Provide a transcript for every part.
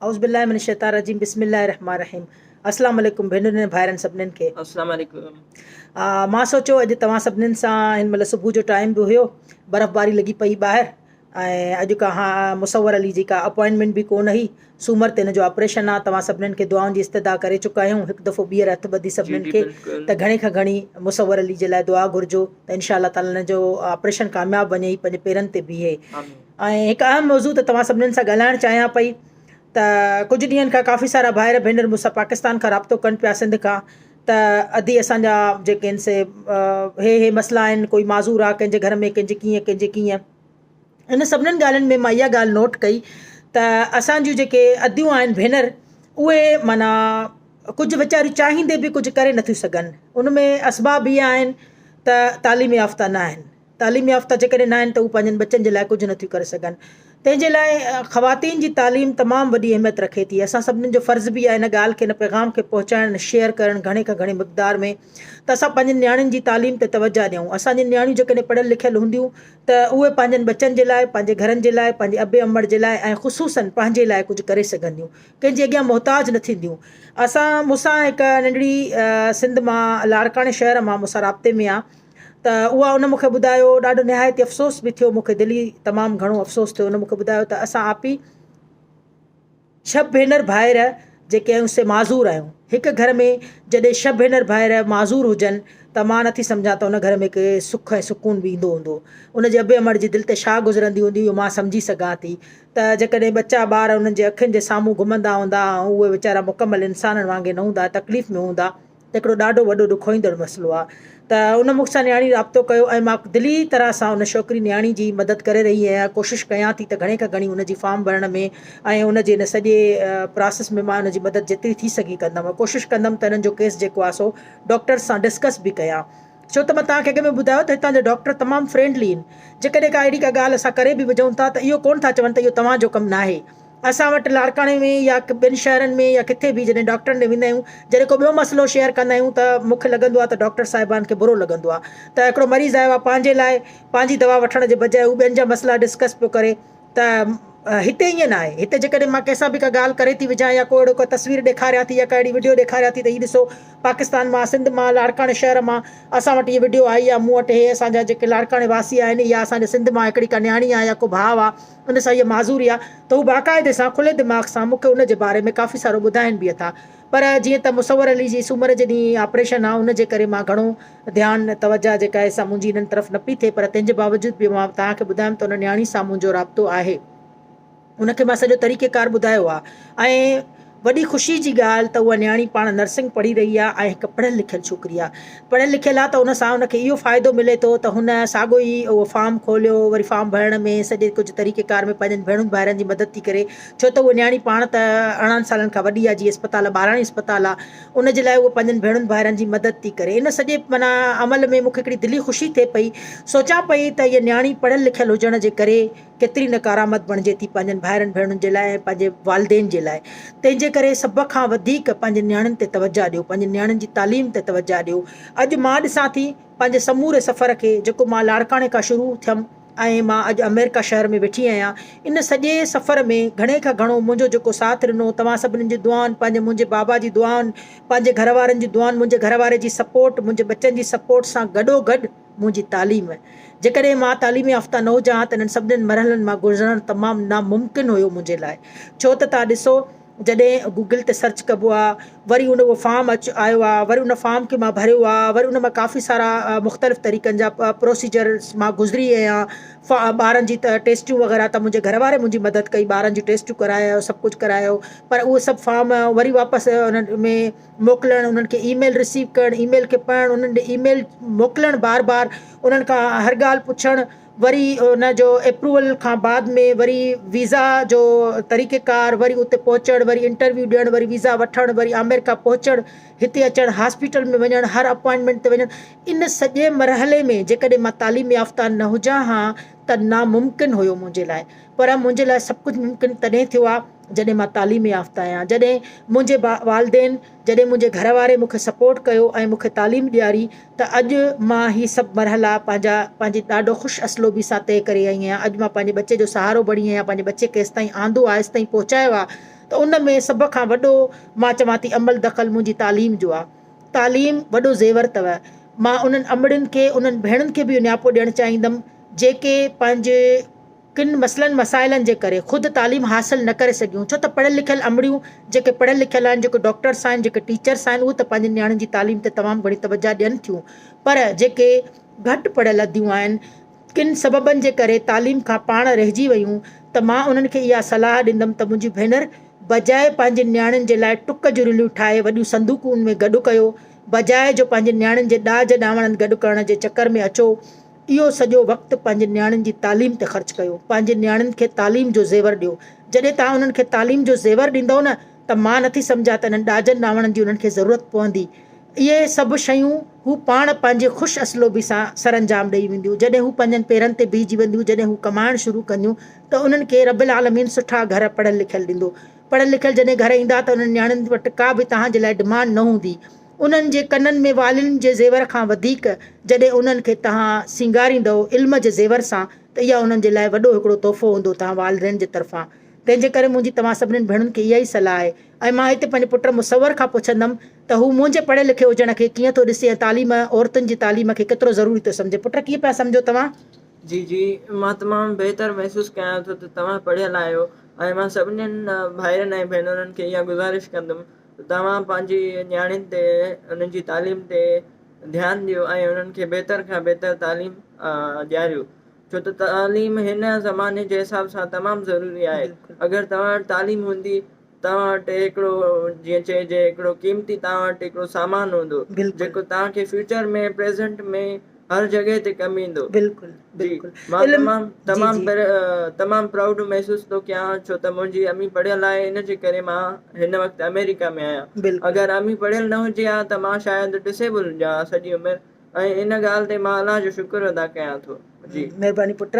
औज़ुबिल्लाहि मिनश शैतानिर रजीम बिस्मिल्लाहिर रहमानिर रहीम। अस्सलाम वालेकुम भेनरुनि ऐं भाइरनि सभिनीनि खे। अस्सलाम वालेकुम। मां सोचियो अॼु तव्हां सभिनीनि सां हिन महिल सुबुह जो टाइम बि हुयो, बर्फ़बारी लॻी पई ॿाहिरि, ऐं अॼु खां मुसवर अली जी का अपॉइंटमेंट बि कोन हुई। सूमर ते हिन जो ऑपरेशन आहे। तव्हां सभिनीनि खे दुआउनि जी इस्तदा करे चुका आहियूं। हिकु दफ़ो ॿीहर हथ ॿधी जी सभिनीनि जी खे बिल्कुल। त घणी खां घणी मुसवर अली जे लाइ दुआ घुरिजो त इंशा अल्लाह ताला हिन जो ऑपरेशन कामयाबु वञे, पंहिंजे पेरनि ते बीहे। आमीन। ऐं हिकु अहम मौज़ू त तव्हां सभिनीनि सां ॻाल्हाइणु चाहियां पई त कुझु ॾींहंनि खां काफ़ी सारा भाइर भेनर मूंसां पाकिस्तान खां राब्तो कनि पिया, सिंध खां। त अधी असांजा जेके आहिनि से हे मसइला आहिनि, कोई माज़ूर आहे कंहिंजे घर में, कंहिंजे कीअं। इन सभिनीनि ॻाल्हियुनि में मां इहा ॻाल्हि नोट कई त असांजूं जेके अदियूं आहिनि भेनर, उहे माना कुझु वीचारियूं चाहींदे बि कुझु करे नथियूं सघनि। उन में असबाब इहे आहिनि त तालीम याफ़्ता न आहिनि। तालीम याफ़्ता जेकॾहिं न आहिनि त उहे पंहिंजनि बच्चनि जे लाइ कुझु नथियूं करे सघनि। तंहिंजे लाइ ख़वातीन जी तालीम तमामु वॾी अहमियत रखे थी। असां सभिनीनि जो फ़र्ज़ु बि आहे इन ॻाल्हि खे, इन पैगाम खे पहुचाइणु, शेयर करणु घणे खां घणे मक़दार में, त असां पंहिंजनि नियाणियुनि जी तालीम ते तवजा ॾियूं। असांजी नियाणियूं जेकॾहिं पढ़ियलु लिखियलु हूंदियूं त उहे पंहिंजनि बच्चनि जे लाइ, पंहिंजे घरनि जे लाइ, पंहिंजे अबे अमड़ जे लाइ ऐं ख़ुशूसनि पंहिंजे लाइ कुझु करे सघंदियूं, कंहिंजे अॻियां मोहताज न थींदियूं। मूंसां हिकु नंढड़ी सिंध मां लाड़काणे शहर मां मूंसां राब्ते में आहे, त उहा उन मूंखे ॿुधायो, ॾाढो निहायती अफ़सोस बि थियो मूंखे, दिली तमामु घणो अफ़सोस थियो। उन मूंखे ॿुधायो त असां आपी 6 भेनर भाइर जेके आहियूं से माज़ूर आहियूं। हिकु घर में जॾहिं 6 भेनर भाइर माज़ूर हुजनि त मां नथी सम्झां त उन घर में के सुख ऐं सुकून बि ईंदो हूंदो। उन जे अबे अमड़ जी दिलि ते छा गुज़रंदी हूंदी, इहो मां सम्झी सघां थी। त जेकॾहिं बच्चा ॿार उन्हनि जे अखियुनि जे साम्हूं घुमंदा हूंदा ऐं उहे वीचारा मुकमल इंसाननि वांगुरु न हूंदा, तकलीफ़ में हूंदा, त हिकिड़ो ॾाढो वॾो ॾुखोईंदड़ मसइलो आहे। त उन मूंसां नियाणी राब्तो कयो ऐं मां दिली तरह सां उन छोकिरी नियाणी जी मदद करे रही आहियां, कोशिशि कयां थी त घणे खां घणी उन जी फॉर्म भरण में ऐं उन जे इन सॼे प्रोसेस में मां उन जी मदद जेतिरी थी सघी कंदमि। कोशिशि कंदमि त इन्हनि जो केस जेको आहे सो डॉक्टर सां डिस्कस बि कयां, छो त मां तव्हांखे अॻ में ॿुधायो त हितां जा डॉक्टर तमामु फ्रेंडली आहिनि। जेकॾहिं का अहिड़ी का ॻाल्हि असां करे बि विझूं था त इहो कोन था चवनि त इहो तव्हांजो कमु न आहे। असां वटि लाड़काणे में या ॿिनि शहरनि में या किथे बि जॾहिं डॉक्टरनि ॾे वेंदा आहियूं, जॾहिं को ॿियो मसइलो शेयर कंदा आहियूं त मूंखे लॻंदो आहे त डॉक्टर साहिबान खे बुरो लॻंदो आहे त हिकिड़ो मरीज़ आयो आहे पंहिंजे लाइ पंहिंजी दवा वठण जे बजाए उहे ॿियनि जा मसइला डिस्कस पियो करे। त हिते ईअं न आहे। हिते जेकॾहिं मां कंहिंसां बि का ॻाल्हि करे थी विझां या को अहिड़ो को तस्वीर ॾेखारियां थी या का अहिड़ी वीडियो ॾेखारियां थी त हीअ ॾिसो, पाकिस्तान मां, सिंध मां, लाड़काणे शहर मां असां वटि इहे वीडियो आई आहे, मूं वटि हे असांजा जेके लाड़काणे वासी आहिनि या असांजे सिंध मां हिकिड़ी का नियाणी आहे या को भाउ आहे, उन सां इहा माज़ूरी आहे, त हू बाक़ाइदे सां खुले दिमाग़ सां मूंखे उन जे बारे में काफ़ी सारो ॿुधाइनि बि था। पर जीअं त मुसवर अली जी सूमर जे ॾींहुं ऑपरेशन आहे, उन जे करे मां घणो ध्यानु तवजा जेका आहे सा मुंहिंजी इन्हनि तरफ़ न पई थिए। पर तंहिंजे बावजूद बि मां तव्हांखे ॿुधायमि त उन नियाणी सां मुंहिंजो राब्तो आहे, उनखे मां सॼो तरीक़ेकार ॿुधायो आहे। ऐं वॾी ख़ुशी जी ॻाल्हि त उहा नियाणी पाण नर्सिंग पढ़ी रही आहे ऐं हिकु पढ़ियलु लिखियलु छोकिरी आहे। पढ़ियलु लिखियलु आहे त उन सां उनखे इहो फ़ाइदो मिले थो त हुन साॻियो ई उहो फॉर्म खोलियो, वरी फॉर्म भरण में सॼे कुझु तरीक़ेकार में पंहिंजनि भेणुनि भाइरनि जी मदद थी करे, छो त उहा नियाणी पाण त 18 सालनि खां वॾी आहे, जीअं अस्पताल ॿाराणी अस्पताल आहे, उन जे लाइ उहा पंहिंजनि भेणुनि भाइरनि जी मदद थी करे। इन सॼे माना अमल में मूंखे हिकिड़ी दिली ख़ुशी थिए पई, सोचां पई त इहा नियाणी पढ़ियलु लिखियलु हुजण जे करे केतिरी न कारआमद बणिजे थी पंहिंजनि भाइरनि भेणुनि जे लाइ ऐं पंहिंजे वालदेन जे लाइ। तंहिंजे करे सभ खां वधीक पंहिंजे नियाणियुनि ते तवजा ॾियो, पंहिंजे नियाणियुनि जी तालीम ते तवजा ॾियो। अॼु मां ॾिसां थी पंहिंजे समूरे सफ़र खे, जेको मां लाड़काणे खां शुरू थियमि ऐं मां अॼु अमेरिका शहर में वेठी आहियां, इन सॼे सफ़र में घणे खां घणो मुंहिंजो जेको साथ ॾिनो तव्हां सभिनीनि जी दुआउनि, मुंहिंजे बाबा जी दुआउनि, पंहिंजे घर वारनि जी दुआउनि, मुंहिंजे घर वारे जी सपोर्ट, मुंहिंजे बच्चनि जी सपोर्ट सां गॾोगॾु मुंहिंजी तालीम। जेकॾहिं मां तालीम याफ़्ता न हुजां त इन्हनि सभिनीनि मरहलनि मां गुज़रणु तमामु नामुमकिन हुयो मुंहिंजे लाइ। छो त तव्हां ॾिसो, जॾहिं गूगल ते सर्च कबो आहे, वरी उन उहो फॉर्म आयो आहे, वरी उन फॉर्म खे मां भरियो आहे, वरी उन मां काफ़ी सारा मुख़्तलिफ़ तरीक़नि जा प्रोसीजर्स मां गुज़री आहियां। ॿारनि जी त टेस्टियूं वग़ैरह त मुंहिंजे घर वारे मुंहिंजी मदद कई, ॿारनि जी टेस्टियूं करायो, सभु कुझु करायो। पर उहे सभु फॉर्म वरी वापसि उन्हनि में मोकिलणु, उन्हनि खे ईमेल रिसीव करणु, ईमेल खे पढ़णु, उन्हनि ॾे ईमेल मोकिलणु बार बार, उन्हनि खां हर ॻाल्हि पुछणु, वरी उन जो अप्रूवल खां बाद में वरी वीज़ा जो तरीक़ेकार, वरी उते पहुचणु, वरी इंटरव्यू ॾियणु, वरी वीज़ा वठणु, वरी अमेरिका पहुचणु, हिते अचणु, हॉस्पिटल में वञणु, हर अपॉइंटमेंट ते वञणु। इन सॼे मरहले में जेकॾहिं मां तालीम याफ़्ता न हुजां हा त नामुमकिन हुयो मुंहिंजे लाइ। पर मुंहिंजे लाइ सभु कुझु मुमकिन तॾहिं थियो आहे जॾहिं मां तालीम याफ़्ता आहियां, जॾहिं मुंहिंजे वालदेन, जॾहिं मुंहिंजे घर वारे मूंखे सपोर्ट कयो ऐं मूंखे तालीम ॾियारी, त अॼु मां हीअ सभु मरहला पंहिंजी ॾाढो ख़ुशि असलोबी सां तइ करे आई आहियां। अॼु मां पंहिंजे बच्चे जो सहारो बणी आहियां, पंहिंजे बच्चे खे हेसि ताईं आंदो आहे, हेसि ताईं पहुचायो आहे। त उन में सभ खां वॾो मां चवां थी अमल दख़ल मुंहिंजी तालीम जो आहे। तालीम वॾो ज़ेवर अथव। मां उन्हनि अमड़ियुनि खे उन्हनि भेणुनि खे बि नियापो ॾियणु चाहींदमि जेके पंहिंजे किन मसइलनि मसाइलनि जे करे ख़ुदि तालीम हासिलु न करे सघियूं। छो त पढ़ियल लिखियल अमड़ियूं जेके पढ़ियल लिखियल आहिनि, जेके डॉक्टर्स आहिनि, जेके टीचर्स आहिनि, उहे त पंहिंजी नियाणियुनि जी तालीम ते तमामु घणी तवजा ॾियनि थियूं। पर जेके घटि पढ़ियल अदियूं आहिनि, किन सबबनि जे करे तालीम खां पाण रहिजी वियूं, त मां उन्हनि खे इहा सलाह ॾींदमि त मुंहिंजी भेनर बजाए पंहिंजे नियाणियुनि जे लाइ टुक जुरिलियूं ठाहे वॾियूं संदूकूनि में गॾु कयो, बजाए जो पंहिंजे नियाणियुनि जे ॾाज ॾावणनि गॾु करण जे चकर में अचो, इहो सॼो वक़्तु पंहिंजे नियाणियुनि जी तालीम ते ख़र्चु कयो। पंहिंजे नियाणियुनि खे तालीम जो ज़ेवर ॾियो। जॾहिं तव्हां उन्हनि खे तालीम जो ज़ेवर ॾींदव न, त मां नथी सम्झां त इन्हनि ॾाजनि ॾावणनि जी उन्हनि खे ज़रूरत पवंदी। इहे सभु शयूं हू पाण पंहिंजे ख़ुशि असलोबी सां सरअंजाम ॾेई वेंदियूं। जॾहिं हू पंहिंजनि पेरनि ते बीहजी वेंदियूं, जॾहिं हू कमाइणु शुरू कंदियूं, त उन्हनि खे रब्बुल आलमीन सुठा घर पढ़ियल लिखियल ॾींदो। पढ़ियल लिखियल जॾहिं घर ईंदा त उन्हनि नियाणियुनि वटि का बि तव्हांजे लाइ डिमांड न हूंदी। उन्हनि जे कननि में वालियुनि जे ज़ेवर खां वधीक जॾहिं उन्हनि खे तव्हां सींगारींदव इल्म जे ज़ेवर सां, त इहा उन्हनि जे लाइ वॾो हिकिड़ो तोहफ़ो हूंदो तव्हां वालिदैन जे तरफ़ां। तंहिंजे करे मुंहिंजी तव्हां सभिनीनि भेणुनि खे इहा ई सलाह आहे। ऐं मां हिते पंहिंजे पुट मुसवर खां पुछंदमि त हू मुंहिंजे पढ़े लिखे हुजण खे कीअं थो ॾिसे ऐं तालीम औरतुनि जी तालीम खे केतिरो ज़रूरी थो सम्झे। पुट कीअं पिया सम्झो तव्हां? जी जी, मां तमामु बहितर महसूसु कयां थो त तव्हां पढ़ियल आहियो ऐं मां सभिनीनि भाइरनि ऐं भेनरुनि खे इहा गुज़ारिश कंदुमि त तव्हां पंहिंजी नियाणियुनि ते, उन्हनि जी तालीम ते ध्यानु ॾियो ऐं उन्हनि खे बहितर खां बहितर तालीम ॾियारियो। छो त तालीम हिन ज़माने जे हिसाब सां तमामु ज़रूरी आहे। अगरि तव्हां वटि तालीम हूंदी, तव्हां वटि हिकिड़ो जीअं चइजे हिकिड़ो क़ीमती तव्हां वटि हिकिड़ो सामान हूंदो जेको तव्हांखे फ्यूचर में प्रेज़ेंट में हर जॻह ते कमु ईंदो। बिल्कुलु जी, बिल्कुलु। मां तमामु प्राउड महसूसु थो कयां, छो त मुंहिंजी अम्मी पढ़ियल आहे, इन जे करे मां हिन वक़्तु अमेरिका में आहियां। अगरि अम्मी पढ़ियल न हुजे हा त मां शायदि डिसेबल हुजां सॼी उमिरि, ऐं इन ॻाल्हि ते मां अलाह जो शुक्र अदा कयां थो। जी, महिरबानी पुट।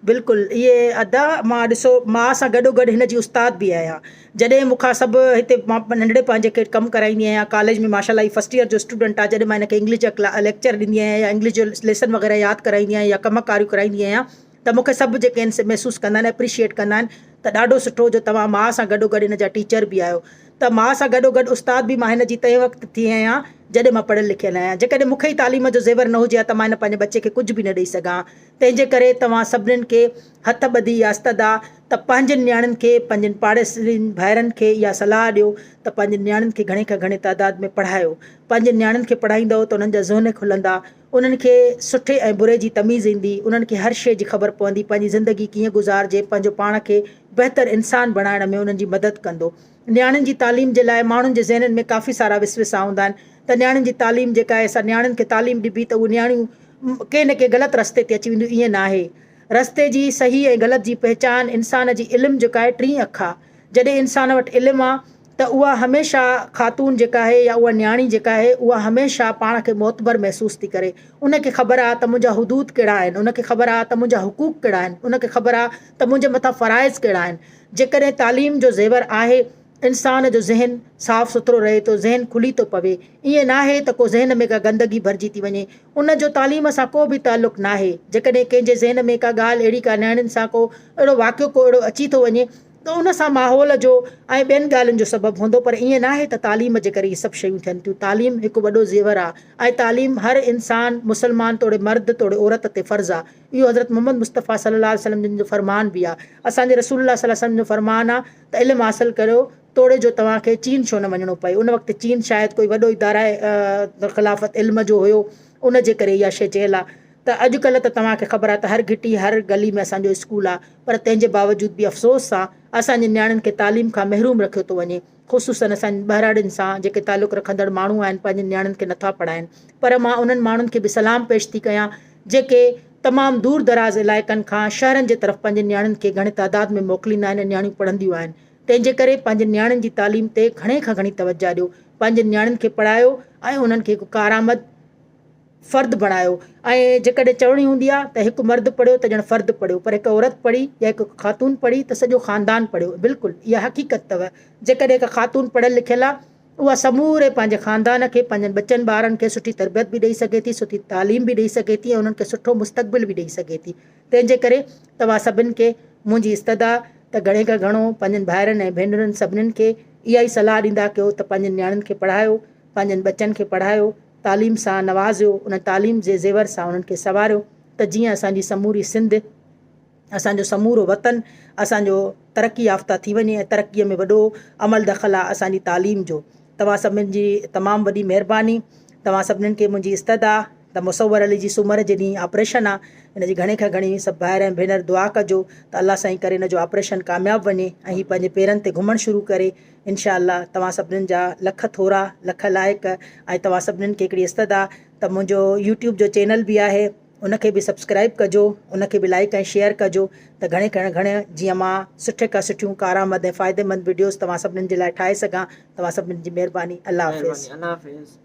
बिल्कुलु इहे अदा मां ॾिसो, मां सां गॾोगॾु हिन जी उस्ताद बि आहियां। जॾहिं मूंखां सभु हिते मां नंढड़े पंहिंजे खे कमु कराईंदी आहियां कॉलेज में, माशाल्लाह ही फस्ट ईयर जो स्टूडेंट आहे, जॾहिं मां हिनखे इंग्लिश जा लेक्चर ॾींदी आहियां या इंग्लिश जो लेसन वग़ैरह यादि कराईंदी आहियां या कम कारियूं कराईंदी आहियां, त मूंखे सभु जेके आहिनि से महसूसु कंदा आहिनि, एप्रिशिएट कंदा आहिनि त ॾाढो सुठो जो तव्हां माउ सां गॾोगॾु हिन जा टीचर बि आहियो। त माउ सां गॾोगॾु उस्ताद बि मां हिन जी तंहिं वक़्तु थी आहियां जॾहिं मां पढ़ियल लिखियल आहियां। जेकॾहिं मूंखे ई तालीम जो ज़ेवर न हुजे हा त मां हिन पंहिंजे बचे खे कुझु बि न ॾेई सघां। तंहिंजे करे तव्हां सभिनीनि खे हथ ॿधी यास्तद आहे त पंहिंजनि नियाणियुनि खे, पंहिंजनि पाड़ेसियुनि भाइरनि खे इहा सलाह ॾियो त पंहिंजे नियाणियुनि खे घणे खां घणे तइदाद में पढ़ायो। पंहिंजे नियाणियुनि खे पढ़ाईंदव त उन्हनि जा ज़हन खुलंदा, उन्हनि खे सुठे ऐं बुरे जी तमीज़ ईंदी, उन्हनि खे हर शइ जी ख़बर पवंदी, पंहिंजी ज़िंदगी कीअं गुज़ारिजे, पंहिंजो पाण खे बहितर इंसान बणाइण में उन्हनि जी मदद कंदो। नियाणियुनि जी तालीम जे लाइ माण्हुनि जे ज़हननि में काफ़ी सारा विसविसा हूंदा आहिनि त नियाणियुनि जी तालीम जेका आहे, असां नियाणियुनि खे तालीम ॾिबी त उहे नियाणियूं के न के ग़लति रस्ते ते अची वेंदियूं। ईअं न आहे। रस्ते जी सही ऐं ग़लति जी पहचान इंसान जी इल्मु जेका आहे 3 अख आहे। जॾहिं इंसान वटि इल्मु आहे त उहा हमेशह ख़ातून जेका आहे या उहा नियाणी जेका आहे, उहा हमेशह पाण खे मोतबर महसूसु थी करे। उनखे ख़बर आहे त मुंहिंजा हुदूद कहिड़ा आहिनि, उनखे ख़बर आहे त मुंहिंजा हुकूक कहिड़ा आहिनि, उनखे ख़बर आहे त मुंहिंजे मथां फ़राइज़ कहिड़ा आहिनि। जेकॾहिं तालीम जो ज़ेवर आहे, इंसान जो ज़हन साफ़ु सुथिरो रहे थो, ज़हन खुली थो पवे। ईअं न आहे त को ज़हन में का गंदगी भरिजी थी वञे, उन जो तालीम सां को बि तालुक़ु न आहे। जेकॾहिं कंहिंजे ज़हन में का ॻाल्हि अहिड़ी, का नियाणियुनि सां को अहिड़ो वाक़ियो को अहिड़ो अची थो वञे, त उन सां माहौल जो ऐं ॿियनि ॻाल्हियुनि जो सबबु हूंदो। पर ईअं न आहे त तालीम जे करे इहे सभु शयूं थियनि थियूं। तालीम हिकु वॾो ज़ेवर आहे ऐं तालीम हर इंसान, मुस्लमान तोड़े मर्द तोड़े औरत ते फ़र्ज़ु आहे। इहो हज़रत मोहम्मद मुस्तफ़ा सल्लल्लाहु अलैहि वसल्लम जो फ़रमान बि आहे। असांजे रसूलुल्लाह सल्लल्लाहु अलैहि वसल्लम जो फ़रमान आहे त इल्मु हासिलु करियो तोड़े जो तव्हांखे चीन छो न वञिणो पए। उन वक़्तु चीन शायदि कोई वॾो इदारा ख़िलाफ़त इल्म जो हुयो, उन जे करे इहा शइ चयल आहे। त अॼुकल्ह त तव्हांखे ख़बर आहे त हर घिटी हर गली में असांजो स्कूल आहे, पर तंहिंजे बावजूद बि अफ़सोस सां असांजे नियाणियुनि खे तालीम खां महरूम रखियो थो वञे। ख़ुसूसन असांजे ॿहिराड़ियुनि सां जेके तालुक़ु रखंदड़ माण्हू आहिनि, पंहिंजे नियाणियुनि खे नथा पढ़ाइनि। पर मां उन्हनि माण्हुनि खे बि सलाम पेश थी कयां जेके तमामु दूर दराज़ इलाइक़नि खां शहरनि जे तरफ़ पंहिंजे नियाणियुनि खे घणे तइदाद में मोकिलींदा आहिनि, नियाणियूं पढ़ंदियूं आहिनि। तंहिंजे करे पंहिंजे नियाणियुनि जी तालीम ते घणे खां घणी तवजा ॾियो, पंहिंजे नियाणियुनि खे पढ़ायो ऐं उन्हनि खे हिकु कारआमद फ़र्द बणायो। ऐं जेकॾहिं चवणी हूंदी आहे त हिकु मर्द पढ़ियो त ॼण फ़र्द पढ़ियो, पर हिकु औरत पढ़ी या हिकु ख़ातून पढ़ी त सॼो ख़ानदान पढ़ियो। बिल्कुलु इहा हक़ीक़त अथव। जेकॾहिं हिकु ख़ातून पढ़ियल लिखियल आहे, उहा समूरे पंहिंजे ख़ानदान खे, पंहिंजनि बचनि ॿारनि खे सुठी तरबियत बि ॾेई सघे थी, सुठी तालीम बि ॾेई सघे थी ऐं उन्हनि खे सुठो मुस्तक़बिल बि ॾेई सघे थी। तंहिंजे करे तव्हां सभिनि खे मुंहिंजी इस्तदा त घणे खां घणो पंहिंजनि भाइरनि ऐं भेनरुनि सभिनीनि खे इहा ई सलाह ॾींदा कयो त पंहिंजनि नियाणियुनि खे पढ़ायो, पंहिंजनि बचनि खे पढ़ायो, तालीम सां नवाज़ियो, उन तालीम जे ज़ेवर सां उन्हनि खे संवारियो त जीअं असांजी समूरी सिंध, असांजो समूरो वतन असांजो तरक़ी याफ़्ता थी वञे ऐं तरक़ीअ में वॾो अमल दख़ल आहे असांजी तालीम जो। तव्हां सभिनीनि जी तमामु वॾी महिरबानी। तव्हां सभिनीनि खे मुंहिंजी इस्तदा त मुसवर अली जी सूमर जे ॾींहुं ऑपरेशन आहे, हिन जी घणे खां घणी सभु भाइर ऐं भेनर दुआ कजो त अलाह साईं करे हिन जो ऑपरेशन कामयाबु वञे ऐं हीउ पंहिंजे पेरनि ते घुमणु शुरू करे। इनशा अलाह तव्हां सभिनीनि जा लख थोरा लख लाइक़ ऐं तव्हां सभिनीनि खे हिकिड़ी इस्तदा त मुंहिंजो यूट्यूब जो चैनल बि आहे, उनखे बि सब्सक्राइब कजो, उनखे बि लाइक ऐं शेयर कजो त घणे जीअं मां सुठे खां सुठियूं कारआमद ऐं फ़ाइदेमंद वीडियोस तव्हां सभिनीनि जे लाइ ठाहे सघां। तव्हां सभिनीनि जी महिरबानी। अलाह हाफ़िज़। अल्लाह हाफ़िज़।